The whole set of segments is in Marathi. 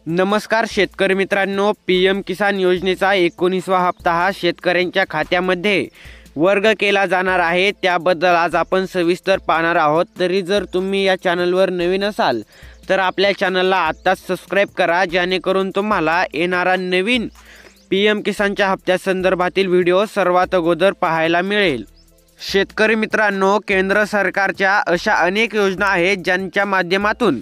नमस्कार शेतकरी मित्रांनो, पीएम किसान योजनेचा 19वा हप्ता हा शेतकऱ्यांच्या खात्यामध्ये वर्ग केला जाणार आहे। त्याबद्दल आज आपण सविस्तर पाहणार आहोत। तरी जर तुम्ही या चॅनलवर नवीन असाल तर आपल्या चॅनलला आत्ताच सबस्क्राइब करा, जेणेकरून तुम्हाला येणारा नवीन पीएम किसानच्या हप्त्यासंदर्भातील व्हिडिओ सर्वात अगोदर पाहायला मिळेल। शेतकरी मित्रांनो, केंद्र सरकारच्या अशा अनेक योजना आहेत ज्यांच्या माध्यमातून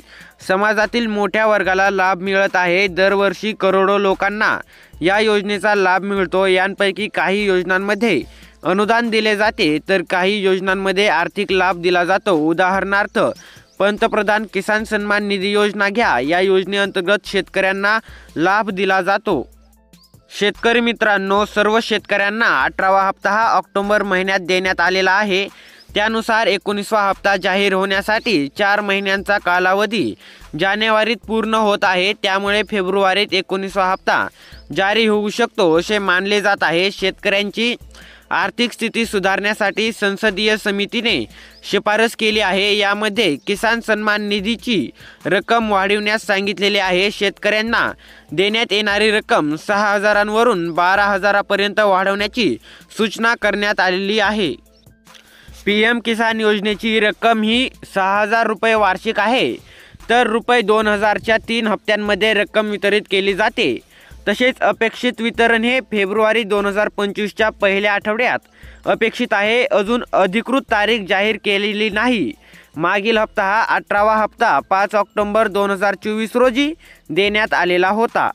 समाजातील मोठ्या वर्गाला लाभ मिळत आहे। दरवर्षी करोडो लोकांना या योजनेचा लाभ मिळतो। यांपैकी काही योजनांमध्ये अनुदान दिले जाते तर काही योजनांमध्ये आर्थिक लाभ दिला जातो। उदाहरणार्थ पंतप्रधान किसान सन्मान निधी योजना घ्या। या योजनेअंतर्गत शेतकऱ्यांना लाभ दिला जातो। शेतकरी मित्रांनो, सर्व शेतकऱ्यांना 18वा हप्ता हा ऑक्टोबर महिन्यात देण्यात आलेला आहे। त्यानुसार 19वा हप्ता जाहीर होण्यासाठी 4 महिन्यांचा कालावधी जानेवारीत पूर्ण होत आहे। त्यामुळे फेब्रुवारीत 19वा हप्ता जारी होऊ शकतो असे मानले जात आहे। शेतकऱ्यांची आर्थिक स्थिती सुधारण्यासाठी संसदीय समितीने शिफारस केली आहे। यामध्ये किसान सन्मान निधीची रक्कम वाढविण्यास सांगितलेले आहे। शेतकऱ्यांना देण्यात येणारी रक्कम 6,000 वरून 12,000 पर्यंत वाढवण्याची सूचना करण्यात आलेली आहे। पीएम किसान योजनेची रक्कम ही 6,000 रुपये वार्षिक आहे, तर रुपये 2,000च्या 3 हप्त्यांमध्ये रक्कम वितरित केली जाते। तसेच अपेक्षित वितरण हे फेब्रुवारी 2025च्या पहिल्या आठवड्यात अपेक्षित आहे। अजून अधिकृत तारीख जाहीर केलेली नाही। मागील हप्ता हा 18वा हप्ता 5 ऑक्टोबर 2024 रोजी देण्यात आलेला होता।